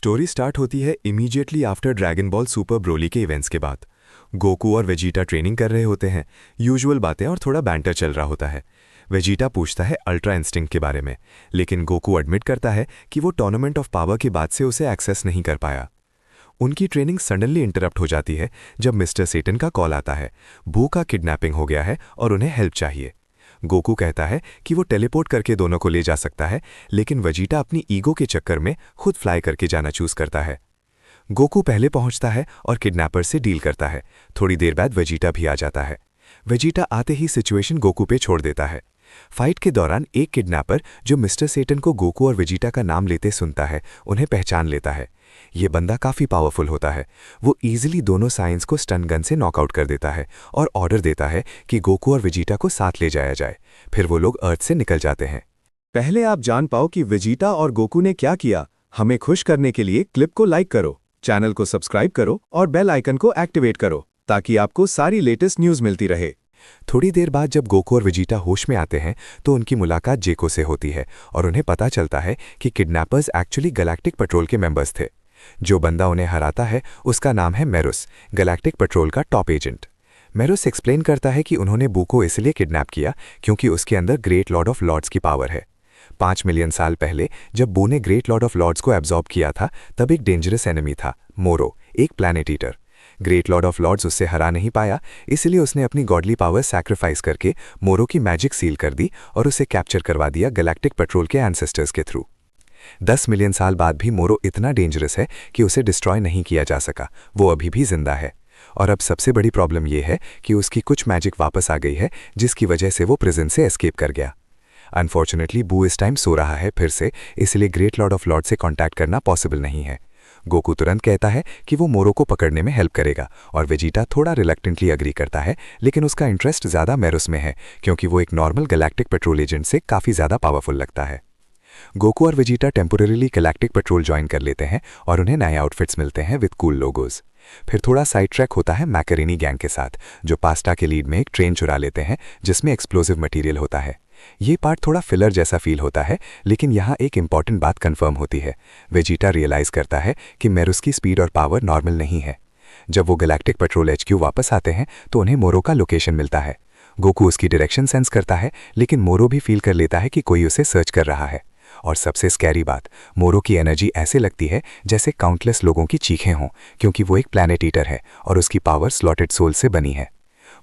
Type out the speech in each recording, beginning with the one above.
Story start होती है immediately after dragon ball super Broly के इवेंट्स के बाद। गोकू और वेजिटा ट्रेनिंग कर रहे होते हैं, यूजुअल बातें और थोड़ा बैंटर चल रहा होता है। वेजिटा पूछता है अल्ट्रा इंस्टिंक्ट के बारे में, लेकिन गोकू एडमिट करता है कि वो टूर्नामेंट ऑफ पावर के बाद से उसे एक्सेस नहीं कर पाया। उनकी ट्रेनिंग सडनली इंटरप्ट हो जाती है जब मिस्टर सेटन का कॉल आता है। बू का किडनैपिंग हो गया है और उन्हें हेल्प चाहिए। गोकू कहता है कि वो टेलीपोर्ट करके दोनों को ले जा सकता है, लेकिन वेजिटा अपनी ईगो के चक्कर में खुद फ्लाई करके जाना चूज करता है। गोकू पहले पहुंचता है और किडनैपर से डील करता है। थोड़ी देर बाद वेजिटा भी आ जाता है। वेजिटा आते ही सिचुएशन गोकू पे छोड़ देता है। फाइट के दौरान एक किडनैपर जो मिस्टर सेटन को गोकू और वेजिटा का नाम लेते सुनता है, उन्हें पहचान लेता है। ये बंदा काफ़ी पावरफुल होता है। वो ईजिली दोनों साइंस को स्टन गन से नॉकआउट कर देता है और ऑर्डर देता है कि गोकू और वेजिटा को साथ ले जाया जाए। फिर वो लोग अर्थ से निकल जाते हैं। पहले आप जान पाओ कि वेजिटा और गोकू ने क्या किया। हमें खुश करने के लिए क्लिप को लाइक करो, चैनल को सब्सक्राइब करो और बेल आइकन को एक्टिवेट करो ताकि आपको सारी लेटेस्ट न्यूज़ मिलती रहे। थोड़ी देर बाद जब गोकू और वेजिटा होश में आते हैं तो उनकी मुलाकात जेको से होती है और उन्हें पता चलता है कि किडनैपर्स एक्चुअली गैलेक्टिक पेट्रोल के मेंबर्स थे। जो बंदा उन्हें हराता है उसका नाम है मेरुस, गैलेक्टिक पेट्रोल का टॉप एजेंट। मेरुस एक्सप्लेन करता है कि उन्होंने बू को इसलिए किडनैप किया क्योंकि उसके अंदर ग्रेट लॉर्ड ऑफ लॉर्ड्स की पावर है। 5 मिलियन साल पहले जब बू ने ग्रेट लॉर्ड ऑफ लॉर्ड्स को एब्जॉर्ब किया था, तब एक डेंजरस एनिमी था, मोरो, एक planet eater. Great lord of lords उससे हरा नहीं पाया, इसलिए उसने अपनी गॉडली पावर सैक्रिफाइस करके मोरो की मैजिक सील कर दी और उसे कैप्चर करवा दिया गैलेक्टिक पेट्रोल के एंसेस्टर्स के थ्रू। 10 मिलियन साल बाद भी मोरो इतना डेंजरस है कि उसे डिस्ट्रॉय नहीं किया जा सका। वो अभी भी जिंदा है। और अब सबसे बड़ी प्रॉब्लम यह है कि उसकी कुछ मैजिक वापस आ गई है, जिसकी वजह से वो प्रिजन से एस्केप कर गया। अनफॉर्चुनेटली बू इस टाइम सो रहा है फिर से, इसलिए ग्रेट लॉर्ड ऑफ लॉर्ड से कॉन्टैक्ट करना पॉसिबल नहीं है। गोकू तुरंत कहता है कि वो मोरो को पकड़ने में हेल्प करेगा और वेजिटा थोड़ा रिलक्टेंटली अग्री करता है, लेकिन उसका इंटरेस्ट ज़्यादा मेरुस में है क्योंकि वो एक नॉर्मल गैलेक्टिक पेट्रोल एजेंट से काफ़ी ज़्यादा पावरफुल लगता है। गोकू और Vegeta temporarily galactic petrol join कर लेते हैं और उन्हें नए आउटफिट्स मिलते हैं विद कूल लोगोज। फिर थोड़ा साइड ट्रैक होता है मैकरेनी गैंग के साथ, जो पास्ता के लीड में एक ट्रेन चुरा लेते हैं जिसमें एक्सप्लोसिव मटेरियल होता है। ये पार्ट थोड़ा फिलर जैसा फील होता है, लेकिन यहाँ एक इंपॉर्टेंट बात कंफर्म होती है। वेजिटा रियलाइज करता है कि मेरुस की स्पीड और पावर नॉर्मल नहीं है। जब वो गैलेक्टिक पेट्रोल HQ वापस आते हैं तो उन्हें मोरो का लोकेशन मिलता है। गोकू उसकी डायरेक्शन सेंस करता है, लेकिन मोरो भी फील कर लेता है कि कोई उसे सर्च कर रहा है। और सबसे स्कैरी बात, मोरो की एनर्जी ऐसे लगती है जैसे काउंटलेस लोगों की चीखें हों, क्योंकि वो एक प्लैनेट ईटर है और उसकी पावर स्लॉटेड सोल से बनी है।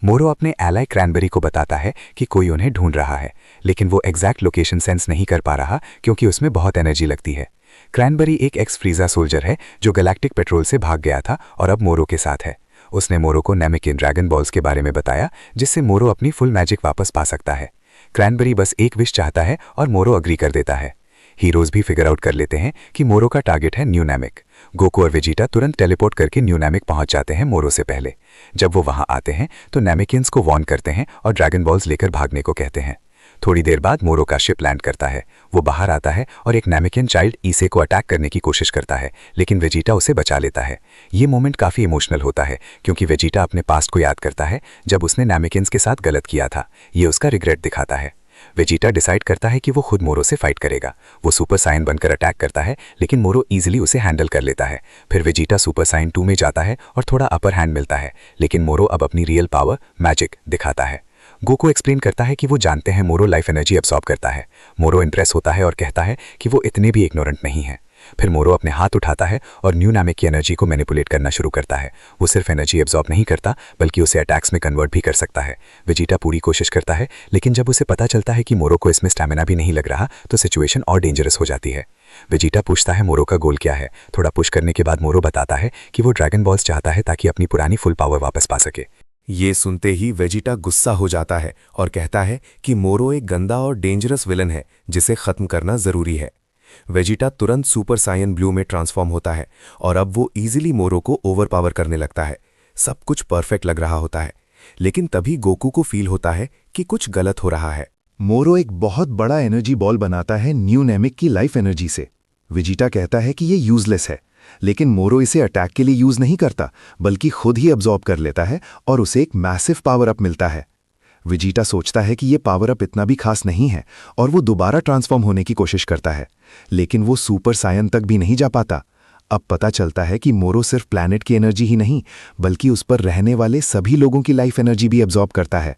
मोरो अपने एलाई क्रैनबेरी को बताता है कि कोई उन्हें ढूंढ रहा है, लेकिन वो एग्जैक्ट लोकेशन सेंस नहीं कर पा रहा क्योंकि उसमें बहुत एनर्जी लगती है। क्रैनबेरी एक एक्स फ्रीजा सोल्जर है जो गैलेक्टिक पेट्रोल से भाग गया था और अब मोरो के साथ है। उसने मोरो को नामेकियन ड्रैगन बॉल्स के बारे में बताया, जिससे मोरो अपनी फुल मैजिक वापस पा सकता है। क्रैनबेरी बस एक विश चाहता है और मोरो अग्री कर देता है। हीरोज भी फिगर आउट कर लेते हैं कि मोरो का टारगेट है न्यू नामिक। गोकू और वेजिटा तुरंत टेलीपोर्ट करके न्यू नामिक पहुंच जाते हैं मोरो से पहले। जब वो वहां आते हैं तो नामिकियंस को वॉर्न करते हैं और ड्रैगन बॉल्स लेकर भागने को कहते हैं। थोड़ी देर बाद मोरो का शिप लैंड करता है। वो बाहर आता है और एक नामिकियन चाइल्ड ईसे को अटैक करने की कोशिश करता है, लेकिन वेजिटा उसे बचा लेता है। ये मोमेंट काफ़ी इमोशनल होता है क्योंकि वेजिटा अपने पास्ट को याद करता है जब उसने नामिकियंस के साथ गलत किया था। ये उसका रिग्रेट दिखाता है। वेजिटा डिसाइड करता है कि वो खुद मोरो से फाइट करेगा। वो सुपर साइन बनकर अटैक करता है, लेकिन मोरो इजीली उसे हैंडल कर लेता है। फिर वेजिटा सुपर साइन 2 में जाता है और थोड़ा अपर हैंड मिलता है, लेकिन मोरो अब अपनी रियल पावर मैजिक दिखाता है। गोकू एक्सप्लेन करता है कि वो जानते हैं मोरो लाइफ एनर्जी एब्सॉर्ब करता है। मोरो इंप्रेस होता है और कहता है कि वो इतने भी इग्नोरेंट नहीं है। फिर मोरो अपने हाथ उठाता है और न्यू नामिक की एनर्जी को मैनिपुलेट करना शुरू करता है। वो सिर्फ एनर्जी एब्जॉर्ब नहीं करता बल्कि उसे अटैक्स में कन्वर्ट भी कर सकता है। वेजिटा पूरी कोशिश करता है, लेकिन जब उसे पता चलता है कि मोरो को इसमें स्टैमिना भी नहीं लग रहा तो सिचुएशन और डेंजरस हो जाती है। वेजिटा पूछता है मोरो का गोल क्या है। थोड़ा पुश करने के बाद मोरो बताता है कि वो ड्रैगन बॉल्स चाहता है ताकि अपनी पुरानी फुल पावर वापस पा सके। ये सुनते ही वेजिटा गुस्सा हो जाता है और कहता है कि मोरो एक गंदा और डेंजरस विलन है जिसे खत्म करना जरूरी है। वेजिटा तुरंत सुपर सायन ब्लू में ट्रांसफॉर्म होता है और अब वो इजीली मोरो को ओवरपावर करने लगता है। सब कुछ परफेक्ट लग रहा होता है, लेकिन तभी गोकू को फील होता है कि कुछ गलत हो रहा है। मोरो एक बहुत बड़ा एनर्जी बॉल बनाता है न्यू नामिक की लाइफ एनर्जी से। वेजिटा कहता है कि ये यूजलेस है, लेकिन मोरो इसे अटैक के लिए यूज नहीं करता बल्कि खुद ही अब्जॉर्ब कर लेता है और उसे एक मैसिव पावर अप मिलता है। वेजिटा सोचता है कि ये पावर अप इतना भी खास नहीं है और वो दोबारा ट्रांसफॉर्म होने की कोशिश करता है, लेकिन वो सुपर सायन तक भी नहीं जा पाता। अब पता चलता है कि मोरो सिर्फ प्लैनेट की एनर्जी ही नहीं, बल्कि उस पर रहने वाले सभी लोगों की लाइफ एनर्जी भी एब्जॉर्ब करता है।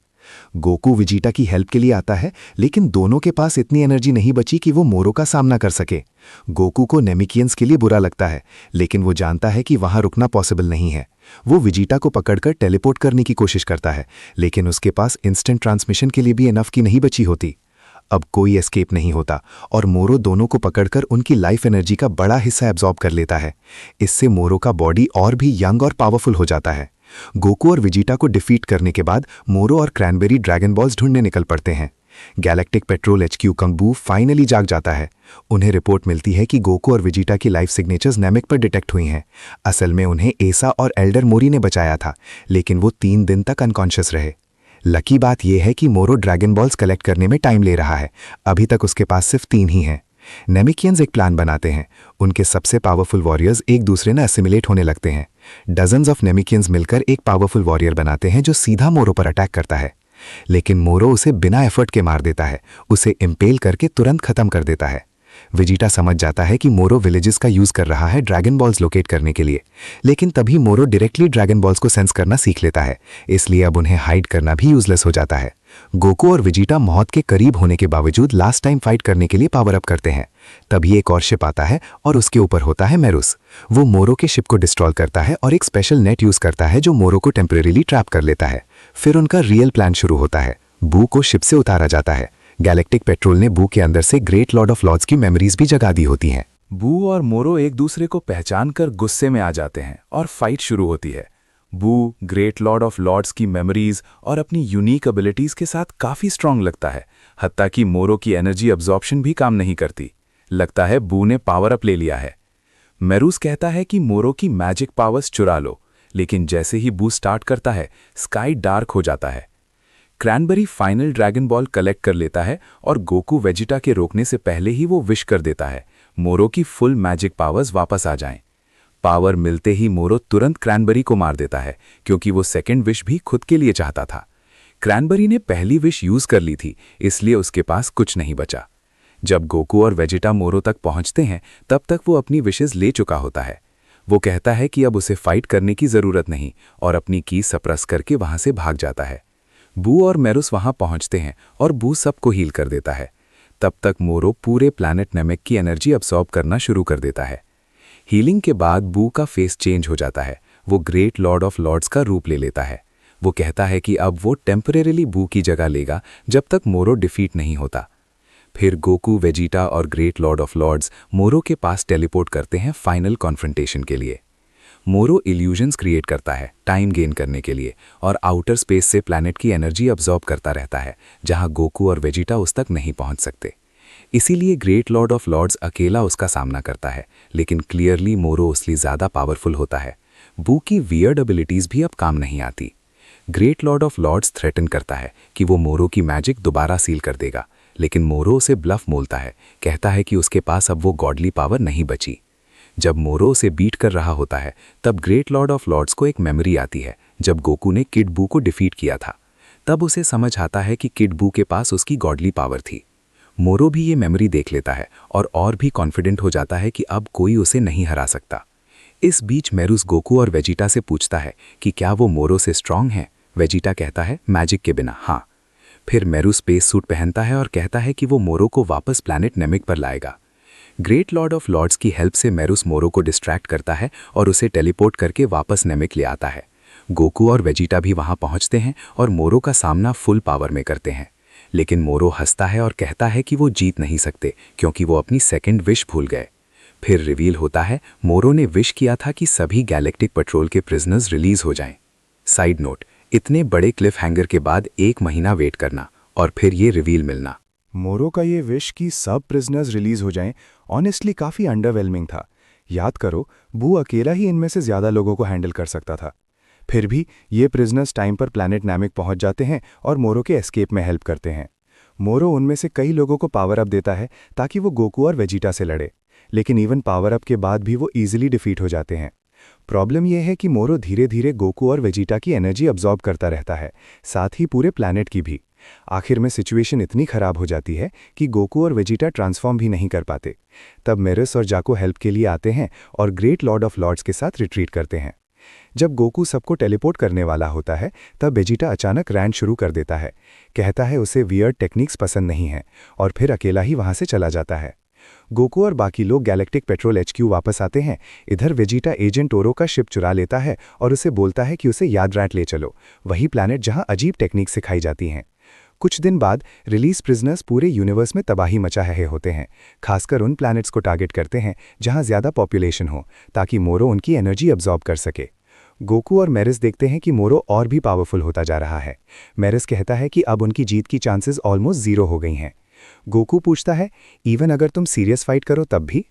गोकू वेजिटा की हेल्प के लिए आता है, लेकिन दोनों के पास इतनी एनर्जी नहीं बची कि वो मोरो का सामना कर सके। गोकू को नेमिकियंस के लिए बुरा लगता है, लेकिन वो जानता है कि वहां रुकना पॉसिबल नहीं है। वो वेजिटा को पकड़कर टेलीपोर्ट करने की कोशिश करता है, लेकिन उसके पास इंस्टेंट ट्रांसमिशन के लिए भी इनफ की नहीं बची होती। अब कोई एस्केप नहीं होता और मोरो दोनों को पकड़कर उनकी लाइफ एनर्जी का बड़ा हिस्सा एब्जॉर्ब कर लेता है। इससे मोरो का बॉडी और भी यंग और पावरफुल हो जाता है। गोकू और वेजिटा को डिफीट करने के बाद मोरो और क्रैनबेरी ड्रैगन बॉल्स ढूंढने निकल पड़ते हैं। गैलेक्टिक पेट्रोल HQ कंगबू फाइनली जाग जाता है। उन्हें रिपोर्ट मिलती है कि गोकू और वेजिटा की लाइफ सिग्नेचर्स नेमिक पर डिटेक्ट हुई हैं। असल में उन्हें एसा और एल्डर मोरी ने बचाया था, लेकिन वो 3 दिन तक अनकॉन्शियस रहे। लकी बात यह है कि मोरो ड्रैगन बॉल्स कलेक्ट करने में टाइम ले रहा है। अभी तक उसके पास सिर्फ 3 ही हैं। नेमिकियंस एक प्लान बनाते हैं। उनके सबसे पावरफुल वॉरियर्स एक दूसरे में असिमिलेट होने लगते हैं। डजन्स ऑफ नेमिकियंस मिलकर एक पावरफुल वॉरियर बनाते हैं जो सीधा मोरो पर अटैक करता है, लेकिन मोरो उसे बिना एफर्ट के मार देता है, उसे इम्पेल करके तुरंत खत्म कर देता है। वेजिटा समझ जाता है कि मोरो विलेजेस का यूज कर रहा है ड्रैगन बॉल्स लोकेट करने के लिए, लेकिन तभी मोरो डायरेक्टली ड्रैगन बॉल्स को सेंस करना सीख लेता है, इसलिए अब उन्हें हाइड करना भी यूजलेस हो जाता है। गोकू और वेजिटा मौत के करीब होने के बावजूद लास्ट टाइम फाइट करने के लिए पावर अप करते हैं। तभी एक और शिप आता है और उसके ऊपर होता है मेरुस। वो मोरो के शिप को डिस्ट्रॉय करता है और एक स्पेशल नेट यूज करता है जो मोरो को टेम्परेरीली ट्रैप कर लेता है। फिर उनका रियल प्लान शुरू होता है। बू को शिप से उतारा जाता है। गैलेक्टिक पेट्रोल ने बू के अंदर से ग्रेट लॉर्ड ऑफ लॉर्ड्स की मेमोरीज भी जगा दी होती हैं। बू और मोरो एक दूसरे को पहचान कर गुस्से में आ जाते हैं और फाइट शुरू होती है। बू ग्रेट लॉर्ड ऑफ लॉर्ड्स की मेमोरीज और अपनी यूनिक एबिलिटीज के साथ काफी स्ट्रांग लगता है, हत्ता कि मोरो की एनर्जी अब्जॉर्प्शन भी काम नहीं करती। लगता है बू ने पावर अप ले लिया है। मेरूस कहता है कि मोरो की मैजिक पावर्स चुरा लो, लेकिन जैसे ही बू स्टार्ट करता है स्काई डार्क हो जाता है। Cranberry final dragon ball collect कर लेता है और गोकू वेजिटा के रोकने से पहले ही वो विश कर देता है मोरो की फुल मैजिक पावर्स वापस आ जाएं। पावर मिलते ही मोरो तुरंत क्रैनबेरी को मार देता है, क्योंकि वो सेकंड विश भी खुद के लिए चाहता था। क्रैनबेरी ने पहली विश यूज कर ली थी, इसलिए उसके पास कुछ नहीं बचा। जब गोकू और वेजिटा मोरो तक पहुंचते हैं तब तक वो अपनी विशेस ले चुका होता है। वो कहता है कि अब उसे फाइट करने की जरूरत नहीं और अपनी की सप्रेस करके वहां से भाग जाता है। बू और मेरुस वहां पहुंचते हैं और बू सबको हील कर देता है। तब तक मोरो पूरे प्लैनेट नेमिक की एनर्जी अब्सॉर्ब करना शुरू कर देता है। हीलिंग के बाद बू का फेस चेंज हो जाता है। वो ग्रेट लॉर्ड ऑफ लॉर्ड्स का रूप ले लेता है। वो कहता है कि अब वो टेम्परेरीली बू की जगह लेगा जब तक मोरो डिफीट नहीं होता। फिर गोकू वेजिटा और ग्रेट लॉर्ड ऑफ लॉर्ड्स मोरो के पास टेलीपोर्ट करते हैं फाइनल कॉन्फ्रंटेशन के लिए। मोरो इल्यूजन्स क्रिएट करता है टाइम गेन करने के लिए और आउटर स्पेस से प्लैनेट की एनर्जी अब्जॉर्ब करता रहता है, जहां गोकू और वेजिटा उस तक नहीं पहुंच सकते। इसीलिए ग्रेट लॉर्ड ऑफ लॉर्ड्स अकेला उसका सामना करता है, लेकिन क्लियरली मोरो उससे ज़्यादा पावरफुल होता है। बू की वियर्ड एबिलिटीज़ भी अब काम नहीं आती। Great lord of lords threaten करता है कि वो मोरो की मैजिक दोबारा सील कर देगा, लेकिन मोरो उसे ब्लफ बोलता है, कहता है कि उसके पास अब वो गॉडली पावर नहीं बची। जब मोरो उसे बीट कर रहा होता है तब ग्रेट लॉर्ड ऑफ लॉर्ड्स को एक मेमोरी आती है जब गोकू ने किड बू को डिफीट किया था। तब उसे समझ आता है कि किड बू के पास उसकी गॉडली पावर थी। मोरो भी ये मेमोरी देख लेता है और भी कॉन्फिडेंट हो जाता है कि अब कोई उसे नहीं हरा सकता। इस बीच मेरुस गोकू और वेजिटा से पूछता है कि क्या वो मोरो से स्ट्रांग है। वेजिटा कहता है मैजिक के बिना हाँ। फिर मेरुस स्पेस सूट पहनता है और कहता है कि वो मोरो को वापस प्लैनेट नेमिक पर लाएगा। ग्रेट लॉर्ड ऑफ लॉर्ड्स की हेल्प से मेरुस मोरो को डिस्ट्रैक्ट करता है और उसे टेलीपोर्ट करके वापस नेमिक ले आता है। गोकू और वेजिटा भी वहां पहुंचते हैं और मोरो का सामना फुल पावर में करते हैं, लेकिन मोरो हंसता है और कहता है कि वो जीत नहीं सकते क्योंकि वो अपनी सेकंड विश भूल गए। फिर रिवील होता है मोरो ने विश किया था कि सभी गैलेक्टिक पेट्रोल के प्रिजनर्स रिलीज हो जाएं। साइड नोट, इतने बड़े क्लिफ हैंगर के बाद 1 महीना वेट करना और फिर ये रिवील मिलना। मोरो का ये विश कि सब प्रिजनर्स रिलीज हो जाएं ऑनेस्टली काफ़ी अंडरवेलमिंग था। याद करो, बू अकेला ही इनमें से ज़्यादा लोगों को हैंडल कर सकता था। फिर भी ये प्रिजनर्स टाइम पर प्लैनेट नेमिक पहुंच जाते हैं और मोरो के एस्केप में हेल्प करते हैं। मोरो उनमें से कई लोगों को पावर अप देता है ताकि वो गोकू और वेजिटा से लड़े, लेकिन इवन पावर अप के बाद भी वो ईजिली डिफीट हो जाते हैं। प्रॉब्लम यह है कि मोरो धीरे धीरे गोकू और वेजिटा की एनर्जी अब्जॉर्ब करता रहता है, साथ ही पूरे प्लैनेट की भी। आखिर में सिचुएशन इतनी खराब हो जाती है कि गोकू और वेजिटा ट्रांसफॉर्म भी नहीं कर पाते। तब मेरिस और जाको हेल्प के लिए आते हैं और ग्रेट लॉर्ड ऑफ लॉर्ड्स के साथ रिट्रीट करते हैं। जब गोकू सबको टेलीपोर्ट करने वाला होता है तब वेजिटा अचानक रैंट शुरू कर देता है। कहता है उसे वियर्ड टेक्निक्स पसंद नहीं है और फिर अकेला ही वहां से चला जाता है। गोकू और बाकी लोग गैलेक्टिक पेट्रोल HQ वापस आते हैं। इधर वेजिटा एजेंट ओरो का शिप चुरा लेता है और उसे बोलता है कि उसे याद रैंट ले चलो, वही प्लैनेट जहां अजीब टेक्निक सिखाई जाती हैं। कुछ दिन बाद रिलीज प्रिजनर्स पूरे यूनिवर्स में तबाही मचा रहे होते हैं। खासकर उन प्लैनेट्स को टारगेट करते हैं जहां ज्यादा पॉपुलेशन हो, ताकि मोरो उनकी एनर्जी अब्जॉर्ब कर सके। गोकू और मेरिस देखते हैं कि मोरो और भी पावरफुल होता जा रहा है। मेरिस कहता है कि अब उनकी जीत की चांसेस ऑलमोस्ट जीरो हो गई हैं। गोकू पूछता है, इवन अगर तुम सीरियस फाइट करो तब भी?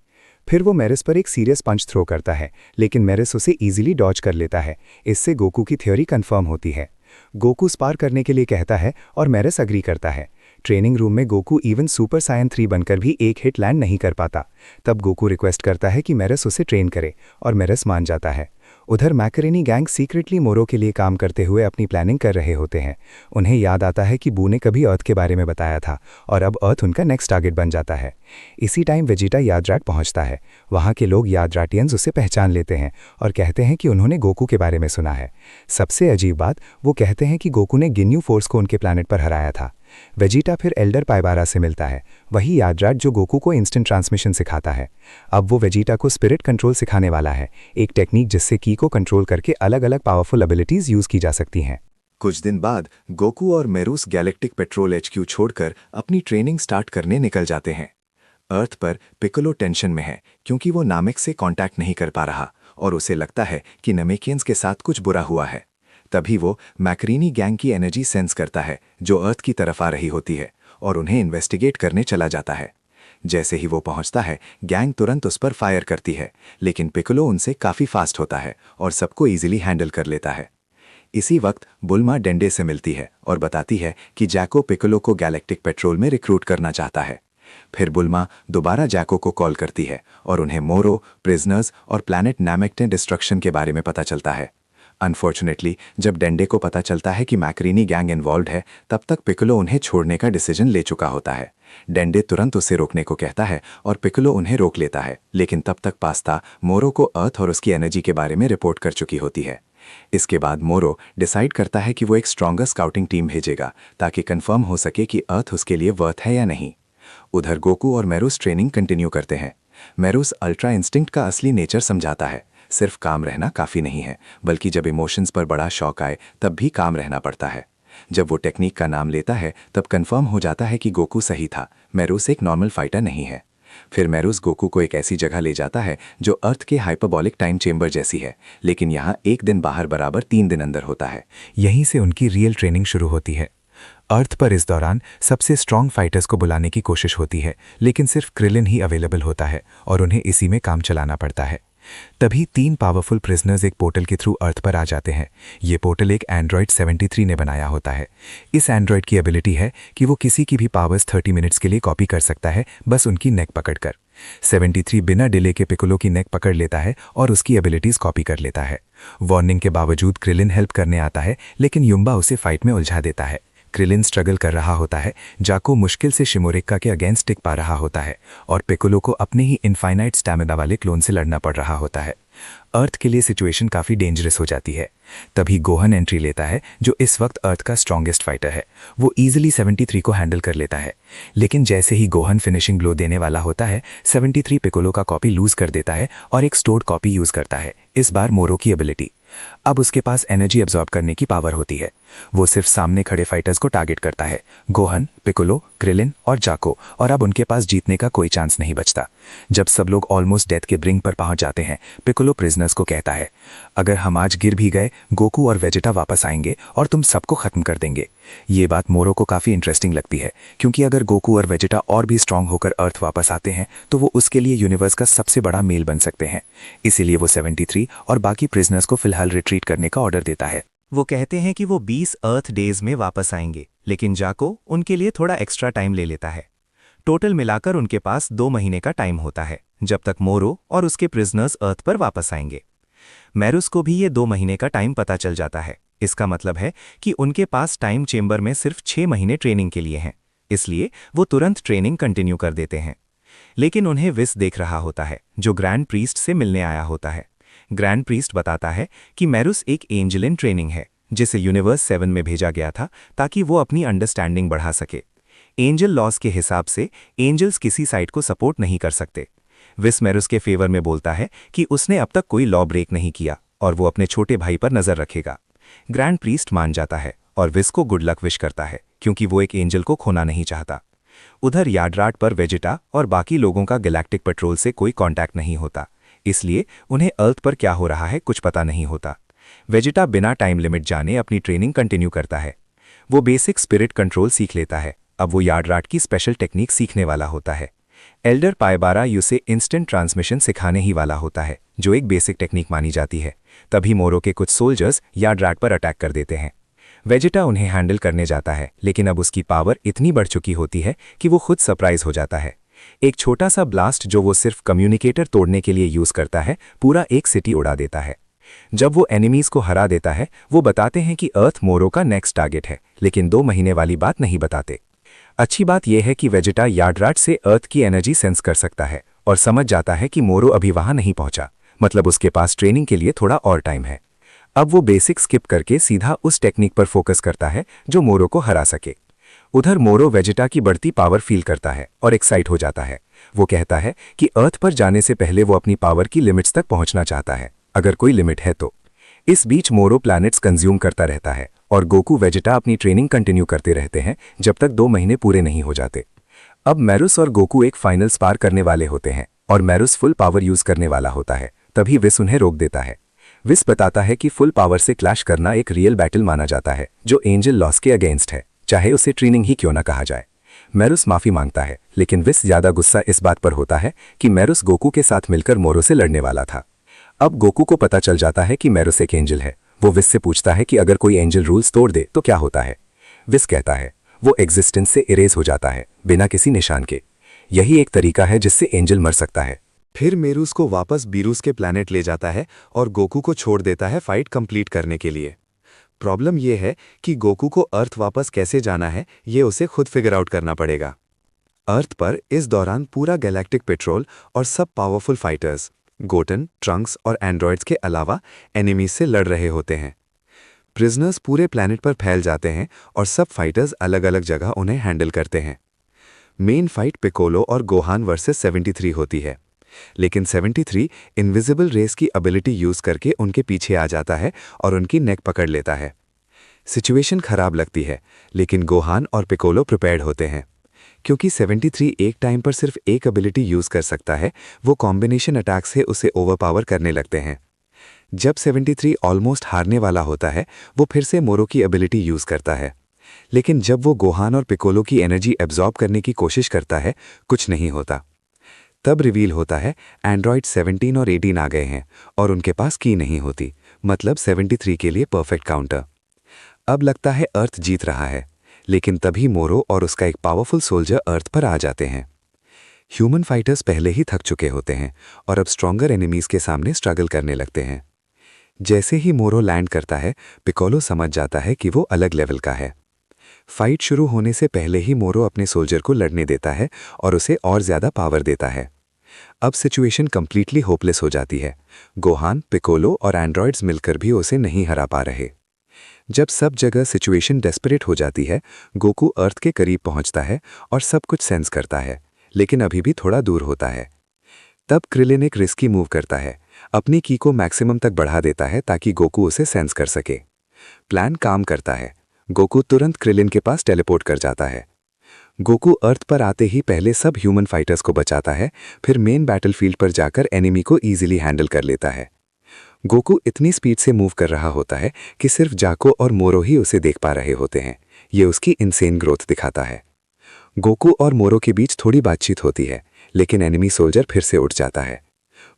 फिर वो मेरिस पर एक सीरियस पंच थ्रो करता है, लेकिन मेरिस उसे इजीली डॉज कर लेता है। इससे गोकू की थ्योरी कंफर्म होती है। गोकू स्पार करने के लिए कहता है और मेरिस अग्री करता है। ट्रेनिंग रूम में गोकू इवन सुपर सायन 3 बनकर भी एक हिट लैंड नहीं कर पाता। तब गोकू रिक्वेस्ट करता है कि मेरिस उसे ट्रेन करे और मेरिस मान जाता है। उधर मैकरेनी गैंग सीक्रेटली मोरो के लिए काम करते हुए अपनी प्लानिंग कर रहे होते हैं। उन्हें याद आता है कि बू ने कभी अर्थ के बारे में बताया था और अब अर्थ उनका नेक्स्ट टारगेट बन जाता है। इसी टाइम वेजिटा यादराट पहुंचता है। वहां के लोग यादराटियंस उसे पहचान लेते हैं और कहते हैं कि उन्होंने गोकू के बारे में सुना है। सबसे अजीब बात, वो कहते हैं कि गोकू ने गिन्यू फोर्स को उनके प्लैनेट पर हराया था। वेजिटा फिर एल्डर पाइबारा से मिलता है, वही यादराट जो गोकू को इंस्टेंट ट्रांसमिशन सिखाता है। अब वो वेजिटा को स्पिरिट कंट्रोल सिखाने वाला है, एक टेक्निक जिससे की को कंट्रोल करके अलग अलग पावरफुल एबिलिटीज यूज की जा सकती हैं। कुछ दिन बाद गोकू और मेरुस गैलेक्टिक पेट्रोल HQ छोड़कर अपनी ट्रेनिंग स्टार्ट करने निकल जाते हैं। अर्थ पर पिकोलो टेंशन में है क्योंकि वो नामेक से कांटेक्ट नहीं कर पा रहा और उसे लगता है कि नमेकियंस के साथ कुछ बुरा हुआ है। तभी वो मैकरीनी गैंग की एनर्जी सेंस करता है जो अर्थ की तरफ आ रही होती है और उन्हें इन्वेस्टिगेट करने चला जाता है। जैसे ही वो पहुंचता है, गैंग तुरंत उस पर फायर करती है, लेकिन पिकोलो उनसे काफ़ी फास्ट होता है और सबको ईजिली हैंडल कर लेता है। इसी वक्त बुल्मा डेंडे से मिलती है और बताती है कि जैको पिकोलो को गैलेक्टिक पेट्रोल में रिक्रूट करना चाहता है। फिर बुल्मा दोबारा जैको को कॉल करती है और उन्हें मोरो, प्रिजनर्स और प्लैनेट नामेक्टे डिस्ट्रक्शन के बारे में पता चलता है। अनफॉर्चुनेटली जब डेंडे को पता चलता है कि मैकरीनी गैंग इन्वॉल्व है, तब तक पिकोलो उन्हें छोड़ने का डिसीजन ले चुका होता है। डेंडे तुरंत उसे रोकने को कहता है और पिकोलो उन्हें रोक लेता है, लेकिन तब तक पास्ता मोरो को अर्थ और उसकी एनर्जी के बारे में रिपोर्ट कर चुकी होती है। इसके बाद मोरो डिसाइड करता है कि वो एक स्ट्रॉन्गर स्काउटिंग टीम भेजेगा ताकि कंफर्म हो सके कि अर्थ उसके लिए वर्थ है या नहीं। उधर गोकू और मेरुस ट्रेनिंग कंटिन्यू करते हैं। मेरुस अल्ट्रा इंस्टिंक्ट का असली नेचर समझाता है। सिर्फ काम रहना काफ़ी नहीं है, बल्कि जब इमोशंस पर बड़ा शौक आए तब भी काम रहना पड़ता है। जब वो टेक्निक का नाम लेता है तब कंफर्म हो जाता है कि गोकू सही था, मेरुस एक नॉर्मल फाइटर नहीं है। फिर मेरुस गोकू को एक ऐसी जगह ले जाता है जो अर्थ के हाइपरबॉलिक टाइम चेंबर जैसी है, लेकिन यहाँ एक दिन बाहर बराबर 3 दिन अंदर होता है। यहीं से उनकी रियल ट्रेनिंग शुरू होती है। अर्थ पर इस दौरान सबसे स्ट्रॉन्ग फाइटर्स को बुलाने की कोशिश होती है, लेकिन सिर्फ क्रिलिन ही अवेलेबल होता है और उन्हें इसी में काम चलाना पड़ता है। तभी 3 पावरफुल प्रिजनर्स एक पोर्टल के थ्रू अर्थ पर आ जाते हैं। ये पोर्टल एक एंड्रॉयड 73 ने बनाया होता है। इस एंड्रॉयड की एबिलिटी है कि वो किसी की भी पावर्स 30 मिनट्स के लिए कॉपी कर सकता है, बस उनकी नेक पकड़कर। 73 बिना डिले के पिकोलो की नेक पकड़ लेता है और उसकी एबिलिटीज कॉपी कर लेता है। वार्निंग के बावजूद क्रिलिन हेल्प करने आता है, लेकिन युम्बा उसे फाइट में उलझा देता है। क्रिलिन स्ट्रगल कर रहा होता है, जाको मुश्किल से शिमोरिक्का के अगेंस्ट टिक पा रहा होता है और पिकोलो को अपने ही इनफाइनाइट स्टैमिना वाले क्लोन से लड़ना पड़ रहा होता है। अर्थ के लिए सिचुएशन काफ़ी डेंजरस हो जाती है। तभी गोहन एंट्री लेता है, जो इस वक्त अर्थ का स्ट्रॉन्गेस्ट फाइटर है। वो ईजिली 73 को हैंडल कर लेता है, लेकिन जैसे ही गोहन फिनिशिंग ब्लो देने वाला होता है, 73 पिकोलो का कॉपी लूज कर देता है और एक स्टोर्ड कॉपी यूज करता है, इस बार मोरो की एबिलिटी। अब उसके पास एनर्जी अब्जॉर्ब करने की पावर होती है। वो सिर्फ सामने खड़े फाइटर्स को टारगेट करता है, गोहन, पिकोलो, क्रिलिन और जाको, और अब उनके पास जीतने का कोई चांस नहीं बचता। जब सब लोग ऑलमोस्ट डेथ के ब्रिंक पर पहुंच जाते हैं, पिकोलो प्रिजनर्स को कहता है, अगर हम आज गिर भी गए, गोकू और वेजिटा वापस आएंगे और तुम सबको खत्म कर देंगे। ये बात मोरो को काफ़ी इंटरेस्टिंग लगती है, क्योंकि अगर गोकू और वेजिटा और भी स्ट्रांग होकर अर्थ वापस आते हैं तो वो उसके लिए यूनिवर्स का सबसे बड़ा मेल बन सकते हैं। इसीलिए वो 73 और बाकी प्रिजनर्स को फिलहाल रिट्रीट करने का ऑर्डर देता है। वो कहते हैं कि वो 20 अर्थ डेज में वापस आएंगे, लेकिन जाको उनके लिए थोड़ा एक्स्ट्रा टाइम ले लेता है। टोटल मिलाकर उनके पास 2 महीने का टाइम होता है, जब तक मोरो और उसके प्रिजनर्स अर्थ पर वापस आएंगे। मेरुस को भी ये 2 महीने का टाइम पता चल जाता है, इसका मतलब है कि उनके पास टाइम चेंबर में सिर्फ 6 महीने ट्रेनिंग के लिए हैं, इसलिए वो तुरंत ट्रेनिंग कंटिन्यू कर देते हैं। लेकिन उन्हें विस देख रहा होता है, जो ग्रैंड प्रीस्ट से मिलने आया होता है। ग्रैंड प्रीस्ट बताता है कि मैरुस एक एंजल इन ट्रेनिंग है, जिसे यूनिवर्स 7 में भेजा गया था ताकि वो अपनी अंडरस्टैंडिंग बढ़ा सके। एंजल लॉस के हिसाब से एंजल्स किसी साइड को सपोर्ट नहीं कर सकते। विस मैरुस के फेवर में बोलता है कि उसने अब तक कोई लॉ ब्रेक नहीं किया और वो अपने छोटे भाई पर नजर रखेगा। ग्रैंड प्रीस्ट मान जाता है और विस को गुड लक विश करता है, क्योंकि वो एक एंजल को खोना नहीं चाहता। उधर यार्ड्राट पर वेजिटा और बाकी लोगों का गैलेक्टिक पेट्रोल से कोई कांटेक्ट नहीं होता, इसलिए उन्हें अर्थ पर क्या हो रहा है कुछ पता नहीं होता। वेजिटा बिना टाइम लिमिट जाने अपनी ट्रेनिंग कंटिन्यू करता है। वो बेसिक स्पिरिट कंट्रोल सीख लेता है। अब वो यार्ड्राट की स्पेशल टेक्निक सीखने वाला होता है। एल्डर पायबारा उसे इंस्टेंट ट्रांसमिशन सिखाने ही वाला होता है, जो एक बेसिक टेक्निक मानी जाती है। तभी मोरो के कुछ सोल्जर्स यार्ड्राट पर अटैक कर देते हैं। वेजिटा उन्हें हैंडल करने जाता है, लेकिन अब उसकी पावर इतनी बढ़ चुकी होती है कि वो खुद सरप्राइज हो जाता है। एक छोटा सा ब्लास्ट जो वो सिर्फ कम्युनिकेटर तोड़ने के लिए यूज करता है, पूरा एक सिटी उड़ा देता है। जब वो एनिमीज को हरा देता है, वो बताते हैं कि अर्थ मोरो का नेक्स्ट टारगेट है, लेकिन 2 महीने वाली बात नहीं बताते। अच्छी बात यह है कि वेजिटा यार्ड्राट से अर्थ की एनर्जी सेंस कर सकता है और समझ जाता है कि मोरो अभी वहां नहीं पहुंचा, मतलब उसके पास ट्रेनिंग के लिए थोड़ा और टाइम है। अब वो बेसिक स्किप करके सीधा उस टेक्निक पर फोकस करता है जो मोरो को हरा सके। उधर मोरो वेजिटा की बढ़ती पावर फील करता है और एक्साइट हो जाता है। वो कहता है कि अर्थ पर जाने से पहले वो अपनी पावर की लिमिट्स तक पहुंचना चाहता है, अगर कोई लिमिट है तो। इस बीच मोरो प्लैनेट्स कंज्यूम करता रहता है और गोकू वेजिटा अपनी ट्रेनिंग कंटिन्यू करते रहते हैं जब तक 2 महीने पूरे नहीं हो जाते। अब मैरुस और गोकू एक फाइनल स्पार करने वाले होते हैं और मैरुस फुल पावर यूज करने वाला होता है, तभी विस उन्हें रोक देता है। विस बताता है कि फुल पावर से क्लैश करना एक रियल बैटल माना जाता है, जो एंजल लॉस के अगेंस्ट है, चाहे उसे ट्रेनिंग ही क्यों ना कहा जाए। मैरुस माफी मांगता है, लेकिन विस ज्यादा गुस्सा इस बात पर होता है कि मैरुस गोकू के साथ मिलकर मोरो से लड़ने वाला था। अब गोकू को पता चल जाता है कि मैरुस एक एंजल है। वो विस से पूछता है कि अगर कोई एंजल रूल्स तोड़ दे तो क्या होता है। विस कहता है वो एग्जिस्टेंस से इरेज हो जाता है, बिना किसी निशान के। यही एक तरीका है जिससे एंजल मर सकता है। फिर मेरुस को वापस बीरूस के प्लैनेट ले जाता है और गोकू को छोड़ देता है फाइट कंप्लीट करने के लिए। प्रॉब्लम यह है कि गोकू को अर्थ वापस कैसे जाना है, ये उसे खुद फिगर आउट करना पड़ेगा। अर्थ पर इस दौरान पूरा गैलेक्टिक पेट्रोल और सब पावरफुल फाइटर्स गोटन, ट्रंक्स और एंड्रॉइड्स के अलावा एनिमीज से लड़ रहे होते हैं। प्रिजनर्स पूरे प्लैनेट पर फैल जाते हैं और सब फाइटर्स अलग अलग जगह उन्हें हैंडल करते हैं। मेन फाइट पिकोलो और गोहान वर्सेस 73 होती है, लेकिन 73 इनविजिबल रेस की एबिलिटी यूज करके उनके पीछे आ जाता है और उनकी नेक पकड़ लेता है। सिचुएशन खराब लगती है, लेकिन गोहान और पिकोलो प्रिपेयर्ड होते हैं। क्योंकि 73 एक टाइम पर सिर्फ एक एबिलिटी यूज कर सकता है, वो कॉम्बिनेशन अटैक से उसे ओवरपावर करने लगते हैं। जब 73 ऑलमोस्ट हारने वाला होता है, वो फिर से मोरो की एबिलिटी यूज करता है, लेकिन जब वो गोहान और पिकोलो की एनर्जी एब्जॉर्ब करने की कोशिश करता है, कुछ नहीं होता। तब रिवील होता है एंड्रॉइड 17 और 18 आ गए हैं और उनके पास की नहीं होती, मतलब 73 के लिए परफेक्ट काउंटर। अब लगता है अर्थ जीत रहा है, लेकिन तभी मोरो और उसका एक पावरफुल सोल्जर अर्थ पर आ जाते हैं। ह्यूमन फाइटर्स पहले ही थक चुके होते हैं और अब स्ट्रॉन्गर एनिमीज के सामने स्ट्रगल करने लगते हैं। जैसे ही मोरो लैंड करता है, पिकोलो समझ जाता है कि वो अलग लेवल का है। फाइट शुरू होने से पहले ही मोरो अपने सोल्जर को लड़ने देता है और उसे और ज्यादा पावर देता है। अब सिचुएशन कंप्लीटली होपलेस हो जाती है। गोहान, पिकोलो और एंड्रॉइड्स मिलकर भी उसे नहीं हरा पा रहे। जब सब जगह सिचुएशन डेस्परेट हो जाती है, गोकू अर्थ के करीब पहुंचता है और सब कुछ सेंस करता है, लेकिन अभी भी थोड़ा दूर होता है। तब क्रिलिन एक रिस्की मूव करता है, अपनी की को मैक्सिमम तक बढ़ा देता है ताकि गोकू उसे सेंस कर सके। प्लान काम करता है। गोकू तुरंत क्रिलिन के पास टेलीपोर्ट कर जाता है। गोकू अर्थ पर आते ही पहले सब ह्यूमन फाइटर्स को बचाता है, फिर मेन बैटलफील्ड पर जाकर एनिमी को ईजिली हैंडल कर लेता है। गोकू इतनी स्पीड से मूव कर रहा होता है कि सिर्फ जाको और मोरो ही उसे देख पा रहे होते हैं। ये उसकी इनसेन ग्रोथ दिखाता है। गोकू और मोरो के बीच थोड़ी बातचीत होती है, लेकिन एनिमी सोल्जर फिर से उठ जाता है।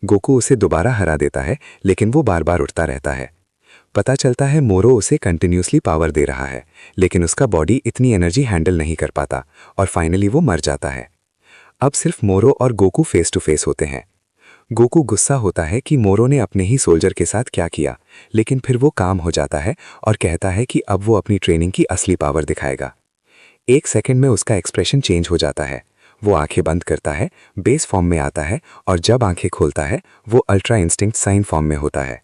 गोकू उसे दोबारा हरा देता है, लेकिन वो बार बार उठता रहता है। पता चलता है मोरो उसे कंटिन्यूसली पावर दे रहा है, लेकिन उसका बॉडी इतनी एनर्जी हैंडल नहीं कर पाता और फाइनली वो मर जाता है। अब सिर्फ मोरो और गोकू फेस टू फेस होते हैं। गोकू गुस्सा होता है कि मोरो ने अपने ही सोल्जर के साथ क्या किया, लेकिन फिर वो काम हो जाता है और कहता है कि अब वो अपनी ट्रेनिंग की असली पावर दिखाएगा। 1 सेकंड में उसका एक्सप्रेशन चेंज हो जाता है। वो आंखें बंद करता है, बेस फॉर्म में आता है और जब आंखें खोलता है वो अल्ट्रा इंस्टिंक्ट साइन फॉर्म में होता है।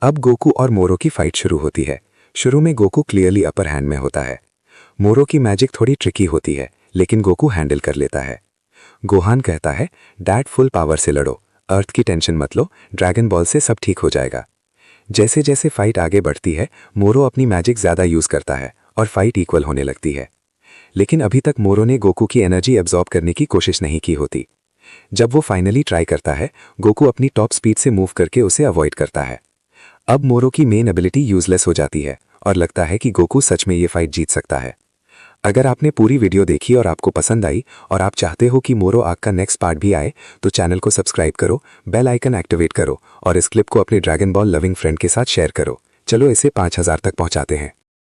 अब गोकू और मोरो की फाइट शुरू होती है। शुरू में गोकू क्लियरली अपर हैंड में होता है। मोरो की मैजिक थोड़ी ट्रिकी होती है, लेकिन गोकू हैंडल कर लेता है। गोहान कहता है, डैड फुल पावर से लड़ो, अर्थ की टेंशन मत लो, ड्रैगन बॉल से सब ठीक हो जाएगा। जैसे जैसे फाइट आगे बढ़ती है, मोरो अपनी मैजिक ज़्यादा यूज़ करता है और फाइट इक्वल होने लगती है। लेकिन अभी तक मोरो ने गोकू की एनर्जी एब्जॉर्ब करने की कोशिश नहीं की होती। जब वो फाइनली ट्राई करता है, गोकू अपनी टॉप स्पीड से मूव करके उसे अवॉइड करता है। अब मोरो की मेन एबिलिटी यूजलेस हो जाती है और लगता है कि गोकू सच में ये फाइट जीत सकता है। अगर आपने पूरी वीडियो देखी और आपको पसंद आई और आप चाहते हो कि मोरो आर्क का नेक्स्ट पार्ट भी आए, तो चैनल को सब्सक्राइब करो, बेल आइकन एक्टिवेट करो और इस क्लिप को अपने ड्रैगन बॉल लविंग फ्रेंड के साथ शेयर करो। चलो इसे 5000 तक पहुंचाते हैं।